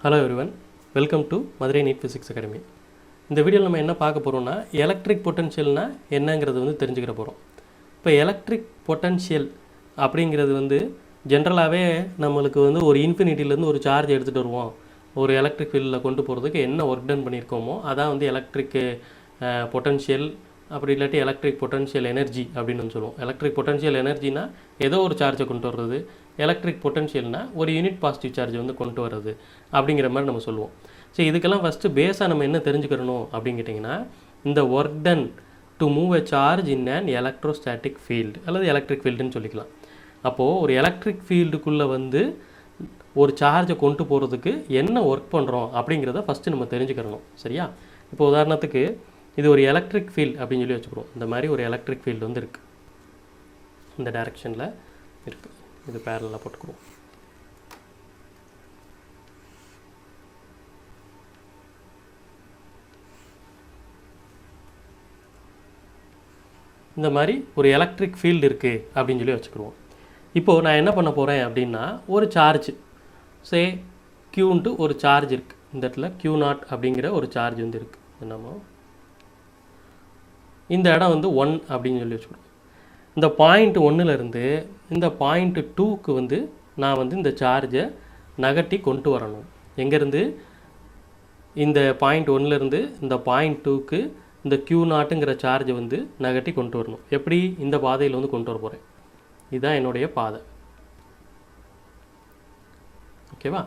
Hello everyone, welcome to Madurai NEET Physics Academy. இந்த வீடியோவில் நம்ம என்ன பார்க்க போகிறோம்னா எலக்ட்ரிக் பொட்டன்ஷியல்னா என்னங்கிறது வந்து தெரிஞ்சுக்கிற போகிறோம். இப்போ எலக்ட்ரிக் பொட்டன்ஷியல் அப்படிங்கிறது வந்து ஜென்ரலாகவே நம்மளுக்கு வந்து ஒரு இன்ஃபினிட்டிலேருந்து ஒரு சார்ஜ் எடுத்துகிட்டு வருவோம், ஒரு எலக்ட்ரிக் ஃபீல்டில் கொண்டு போகிறதுக்கு என்ன ஒர்க் டன் பண்ணியிருக்கோமோ அதான் வந்து எலக்ட்ரிக் பொட்டன்ஷியல், அப்படி இல்லாட்டி எலக்ட்ரிக் பொட்டன்ஷியல் எனர்ஜி அப்படின்னு சொல்லுவோம். எலக்ட்ரிக் பொட்டன்ஷியல் எனர்ஜினா ஏதோ ஒரு சார்ஜை கொண்டு வர்றது, எலக்ட்ரிக் பொட்டன்ஷியல்னா ஒரு யூனிட் பாசிட்டிவ் சார்ஜ் வந்து கொண்டு வர்றது அப்படிங்கிற மாதிரி நம்ம சொல்லுவோம். ஸோ இதுக்கெல்லாம் ஃபஸ்ட்டு பேஸாக நம்ம என்ன தெரிஞ்சுக்கிறணும் அப்படின்னு கேட்டிங்கன்னா, இந்த work done to move a charge in an electrostatic field அல்லது எலக்ட்ரிக் ஃபீல்டுன்னு சொல்லிக்கலாம். அப்போது ஒரு எலக்ட்ரிக் ஃபீல்டுக்குள்ளே வந்து ஒரு சார்ஜை கொண்டு போகிறதுக்கு என்ன ஒர்க் பண்ணுறோம் அப்படிங்கிறத ஃபஸ்ட்டு நம்ம தெரிஞ்சுக்கிறணும். சரியா? இப்போ உதாரணத்துக்கு இது ஒரு எலக்ட்ரிக் ஃபீல்டு அப்படின்னு சொல்லி வச்சுக்கிறோம். இந்த மாதிரி ஒரு எலக்ட்ரிக் ஃபீல்டு வந்து இருக்குது, இந்த டைரெக்ஷனில் இருக்குது. இது பேரலாக போட்டுக்கிறோம். இந்த மாதிரி ஒரு எலக்ட்ரிக் ஃபீல்டு இருக்குது அப்படின்னு சொல்லி வச்சுக்கிடுவோம். இப்போது நான் என்ன பண்ண போகிறேன் அப்படின்னா, ஒரு சார்ஜ் சே க்யூன்ட்டு ஒரு சார்ஜ் இருக்குது. இந்த இடத்துல Q0 அப்படிங்கிற ஒரு சார்ஜ் வந்து இருக்குது. என்னமோ இந்த இடம் வந்து 1 அப்படின்னு சொல்லி வச்சுக்கிறோம். இந்த பாயிண்ட் 1லேருந்து இந்த பாயிண்ட் 2க்கு வந்து நான் வந்து இந்த சார்ஜை நகட்டி கொண்டு வரணும். எங்கேருந்து? இந்த பாயிண்ட் 1லேருந்து இந்த பாயிண்ட் 2க்கு இந்த Q0ங்கிற சார்ஜை வந்து நகட்டி கொண்டு வரணும். எப்படி? இந்த பாதையில் வந்து கொண்டு வர போகிறேன். இதுதான் என்னுடைய பாதை. ஓகேவா?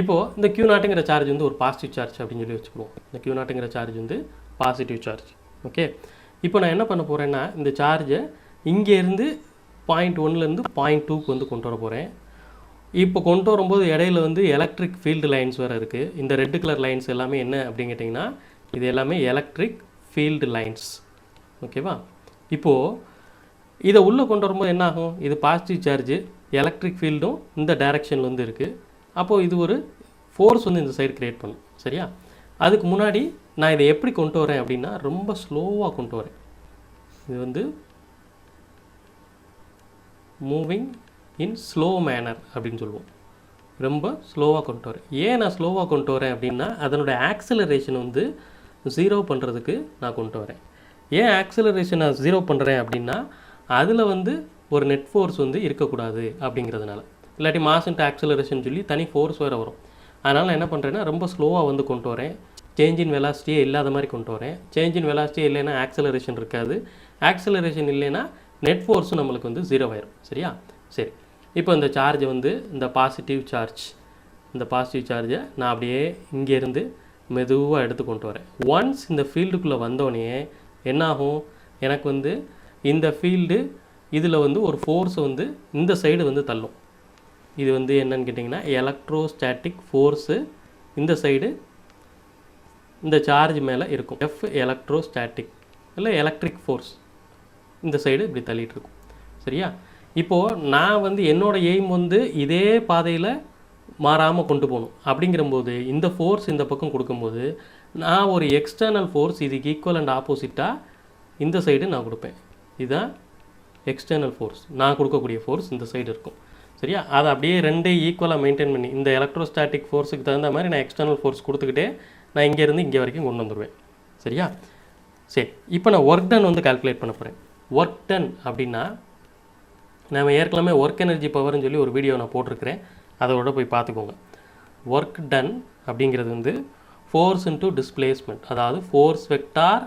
இப்போது இந்த Q0ங்கிற சார்ஜ் வந்து ஒரு பாசிட்டிவ் சார்ஜ் அப்படின்னு சொல்லி வச்சுக்குவோம். இந்த Q0ங்கிற சார்ஜ் வந்து பாசிட்டிவ் சார்ஜ். ஓகே, இப்போ நான் என்ன பண்ண போகிறேன்னா, இந்த சார்ஜை இங்கேருந்து பாயிண்ட் 1லேருந்து பாயிண்ட் 2க்கு வந்து கொண்டு வர போகிறேன். இப்போ கொண்டு வரும்போது இடையில வந்து எலக்ட்ரிக் ஃபீல்டு லைன்ஸ் வேறு இருக்குது. இந்த ரெட் கலர் லைன்ஸ் எல்லாமே என்ன அப்படின்னு கேட்டிங்கன்னா, இது எல்லாமே எலக்ட்ரிக் ஃபீல்டு லைன்ஸ். ஓகேவா? இப்போது இதை உள்ளே கொண்டு வரும்போது என்ன ஆகும்? இது பாசிட்டிவ் சார்ஜு, எலக்ட்ரிக் ஃபீல்டும் இந்த டைரெக்ஷனில் வந்து இருக்குது. அப்போது இது ஒரு ஃபோர்ஸ் வந்து இந்த சைடு க்ரியேட் பண்ணும். சரியா? அதுக்கு முன்னாடி நான் இதை எப்படி கொண்டு வரேன் அப்படின்னா, ரொம்ப ஸ்லோவாக கொண்டு வரேன். இது வந்து மூவிங் இன் ஸ்லோ மேனர் அப்படின்னு சொல்லுவோம். ரொம்ப ஸ்லோவாக கொண்டு வரேன். ஏன் நான் ஸ்லோவாக கொண்டு வரேன் அப்படின்னா, அதனுடைய ஆக்சிலரேஷன் வந்து 0 பண்ணுறதுக்கு நான் கொண்டு வரேன். ஏன் ஆக்சிலரேஷன் நான் 0 பண்ணுறேன் அப்படின்னா, அதில் வந்து ஒரு நெட் ஃபோர்ஸ் வந்து இருக்கக்கூடாது அப்படிங்கிறதுனால. இல்லாட்டி மாஸ் இன்ட்டு ஆக்சிலரேஷன் சொல்லி தனி ஃபோர்ஸ் வேறு வரும். அதனால் நான் என்ன பண்ணுறேன்னா, ரொம்ப ஸ்லோவாக வந்து கொண்டு வரேன். சேஞ்ச் இன் வெலாசிட்டியே இல்லாத மாதிரி கொண்டு வரேன். சேஞ்ச் இன் வெலாசிட்டியே இல்லைன்னா ஆக்சிலரேஷன் இருக்காது. ஆக்சிலரேஷன் இல்லைன்னா நெட் ஃபோர்ஸும் நம்மளுக்கு வந்து 0 ஆயிரும். சரியா? சரி, இப்போ இந்த சார்ஜ் வந்து இந்த பாசிட்டிவ் சார்ஜை நான் அப்படியே இங்கேருந்து மெதுவாக எடுத்து கொண்டு வரேன். ஒன்ஸ் இந்த ஃபீல்டுக்குள்ளே வந்தோடனே என்னாகும்? எனக்கு வந்து இந்த ஃபீல்டு இதில் வந்து ஒரு ஃபோர்ஸை வந்து இந்த சைடு வந்து தள்ளும். இது வந்து என்னன்னு கேட்டிங்கன்னா, எலக்ட்ரோஸ்டாட்டிக் ஃபோர்ஸு இந்த சைடு இந்த சார்ஜ் மேலே இருக்கும். எஃப் எலக்ட்ரோஸ்டாட்டிக் இல்லை எலக்ட்ரிக் ஃபோர்ஸ் இந்த சைடு இப்படி தள்ளிட்டு இருக்கும். சரியா? இப்போது நான் வந்து என்னோடய எய்ம் வந்து இதே பாதையில் மாறாமல் கொண்டு போகணும். அப்படிங்கிறம்போது இந்த ஃபோர்ஸ் இந்த பக்கம் கொடுக்கும்போது நான் ஒரு எக்ஸ்டர்னல் ஃபோர்ஸ் இதுக்கு ஈக்குவல் அண்ட் ஆப்போசிட்டாக இந்த சைடு நான் கொடுப்பேன். இதுதான் எக்ஸ்டர்னல் ஃபோர்ஸ். நான் கொடுக்கக்கூடிய ஃபோர்ஸ் இந்த சைடு இருக்கும். சரியா? அதை அப்படியே ரெண்டே ஈக்குவலாக மெயின்டைன் பண்ணி இந்த எலக்ட்ரோஸ்டாட்டிக் ஃபோர்ஸுக்கு தகுந்த மாதிரி நான் எக்ஸ்டர்னல் ஃபோர்ஸ் கொடுத்துக்கிட்டே நான் இங்கேருந்து இங்கே வரைக்கும் கொண்டு வந்துடுவேன். சரியா? சரி, இப்போ நான் ஒர்க் டன் வந்து கால்குலேட் பண்ண போகிறேன். ஒர்க் டன் அப்படின்னா, நம்ம ஏற்கனவே ஒர்க் எனர்ஜி பவர்னு சொல்லி ஒரு வீடியோ நான் போட்டிருக்கிறேன், அதோட போய் பார்த்துக்கோங்க. ஒர்க் டன் அப்படிங்கிறது வந்து ஃபோர்ஸ் இன்ட்டு டிஸ்பிளேஸ்மெண்ட், அதாவது force vector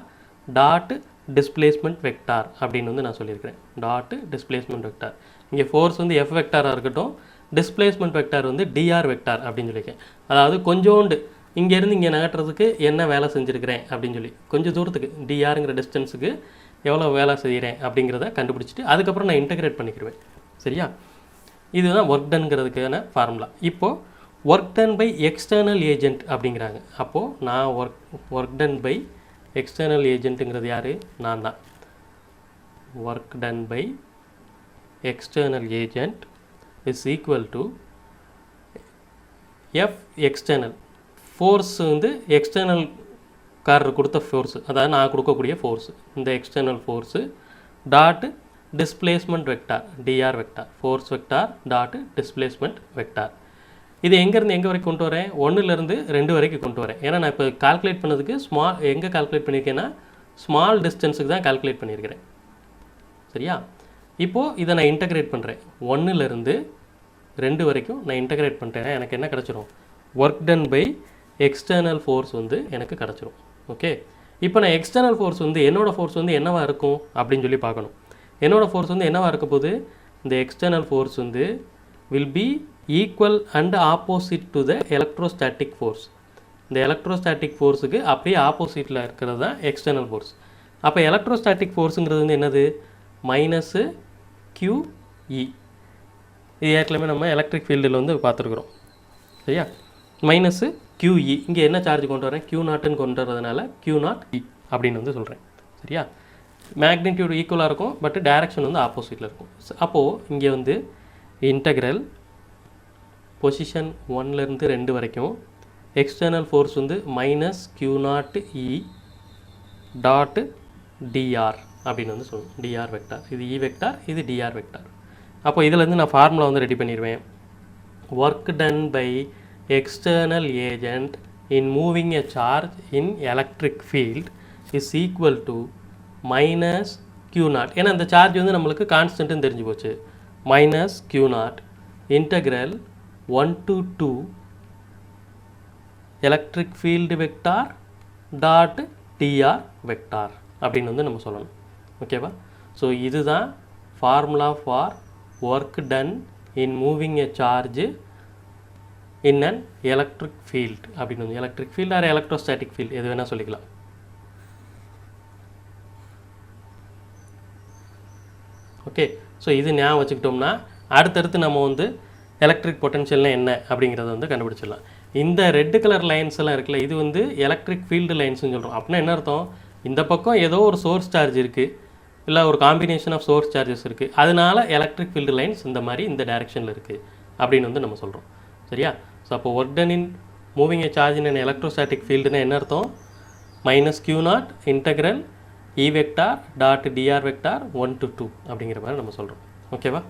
dot displacement vector அப்படின்னு வந்து நான் சொல்லியிருக்கிறேன். Dot displacement vector. இங்கே ஃபோர்ஸ் வந்து எஃப் வெக்டாராக இருக்கட்டும், டிஸ்பிளேஸ்மெண்ட் வெக்டார் வந்து டிஆர் வெக்டார் அப்படின்னு சொல்லியிருக்கேன். அதாவது கொஞ்சோண்டு இங்கேருந்து இங்கே நகட்டுறதுக்கு என்ன வேலை செஞ்சுருக்கிறேன் அப்படின்னு சொல்லி, கொஞ்சம் தூரத்துக்கு டிஆருங்கிற டிஸ்டன்ஸுக்கு எவ்வளோ வேலை செய்கிறேன் அப்படிங்கிறத கண்டுபிடிச்சிட்டு அதுக்கப்புறம் நான் இன்டகிரேட் பண்ணிக்கிடுவேன். சரியா? இதுதான் ஒர்க் டன்ங்கிறதுக்கான ஃபார்முலா. இப்போது work done by external agent அப்படிங்கிறாங்க. அப்போது நான் ஒர்க் டன் பை எக்ஸ்டர்னல் ஏஜென்ட்டுங்கிறது யார்? நான் தான். Work done by external agent is equal to F external. Force வந்து எக்ஸ்டர்னல் காரர் கொடுத்த ஃபோர்ஸு, அதாவது நான் கொடுக்கக்கூடிய ஃபோர்ஸு, இந்த external force dot displacement vector d r vector, force vector dot displacement vector. இது எங்கேருந்து எங்கே வரைக்கும் கொண்டு வரேன், 1லேருந்து 2 வரைக்கும் கொண்டு வரேன். ஏன்னா நான் இப்போ கால்குலேட் பண்ணதுக்கு எங்கே கால்குலேட் பண்ணியிருக்கேன்னா ஸ்மால் டிஸ்டன்ஸுக்கு தான் கால்குலேட் பண்ணியிருக்கிறேன். சரியா? இப்போது இதை நான் இன்டகிரேட் பண்ணுறேன். 1லேருந்து 2 வரைக்கும் நான் இன்டகிரேட் பண்ணிட்டேன். எனக்கு என்ன கிடச்சிரும், work done by external force வந்து எனக்கு கிடச்சிரும். ஓகே, இப்போ நான் எக்ஸ்டர்னல் ஃபோர்ஸ் வந்து என்னோடய ஃபோர்ஸ் வந்து என்னவாக இருக்கும் அப்படின்னு சொல்லி பார்க்கணும். என்னோடய ஃபோர்ஸ் வந்து என்னவாக இருக்க போது, இந்த எக்ஸ்டர்னல் ஃபோர்ஸ் வந்து will be equal and opposite to the electrostatic force. இந்த எலக்ட்ரோஸ்டாட்டிக் ஃபோர்ஸுக்கு அப்படியே ஆப்போசிட்டில் இருக்கிறது தான் எக்ஸ்டர்னல் ஃபோர்ஸ். அப்போ எலக்ட்ரோஸ்டாட்டிக் ஃபோர்ஸுங்கிறது வந்து என்னது, மைனஸு QE. இது ஏற்கனவே நம்ம எலக்ட்ரிக் ஃபீல்டில் வந்து பார்த்துருக்குறோம். சரியா? Minus QE. இங்கே என்ன சார்ஜ் கொண்டு வரேன், Q0ன்னு கொண்டு வரதுனால Q0E அப்படின்னு வந்து சொல்கிறேன். சரியா? மேக்னிடியூட் ஈக்குவலாக இருக்கும், பட் டைரக்ஷன் வந்து ஆப்போசிட்டில் இருக்கும். அப்போது இங்கே வந்து இன்டகிரல் பொசிஷன் 1லேருந்து 2 வரைக்கும் எக்ஸ்டர்னல் ஃபோர்ஸ் வந்து மைனஸ் Q0E டாட் dr அப்படின்னு வந்து சொல்லணும். dr வெக்டார், இது E வெக்டார், இது dr வெக்டார். அப்போ இதிலேருந்து நான் ஃபார்முலா வந்து ரெடி பண்ணிடுவேன். Work done by external agent in moving a charge in electric field is equal to minus Q0. ஏன்னா இந்த சார்ஜ் வந்து நம்மளுக்கு கான்ஸ்டன்ட்னு தெரிஞ்சு போச்சு. மைனஸ் Q0 இன்டகிரல் 1 to 2 electric field vector dot dr vector அப்படின்னு வந்து நம்ம சொல்லணும். ஓகேவா? ஸோ இதுதான் formula for work done in moving a charge in an electric field அப்படின்னு வந்து electric field or electrostatic field எது வேணால் சொல்லிக்கலாம். ஓகே, ஸோ இது ஞாபகம் வச்சுக்கிட்டோம்னா அடுத்தடுத்து நம்ம வந்து எலக்ட்ரிக் பொட்டன்ஷியல்னால் என்ன அப்படிங்கிறத வந்து கண்டுபிடிச்சிடலாம். இந்த ரெட் கலர் லைன்ஸ் எல்லாம் இருக்குல்ல, இது வந்து எலக்ட்ரிக் ஃபீல்டு லைன்ஸ்னு சொல்கிறோம். அப்படின்னா என்ன அர்த்தம், இந்த பக்கம் ஏதோ ஒரு சோர்ஸ் சார்ஜ் இருக்குது, இல்லை ஒரு காம்பினேஷன் ஆஃப் சோர்ஸ் சார்ஜஸ் இருக்குது, அதனால எலக்ட்ரிக் ஃபீல்டு லைன்ஸ் இந்த மாதிரி இந்த டைரெக்ஷனில் இருக்குது அப்படின்னு வந்து நம்ம சொல்கிறோம். சரியா? ஸோ அப்போ work done in moving a charge in electrostatic ஃபீல்டுனா என்ன அர்த்தம், minus Q0 integral E vector dot dr vector 1 to 2 அப்படிங்கிற மாதிரி நம்ம சொல்கிறோம். ஓகேவா?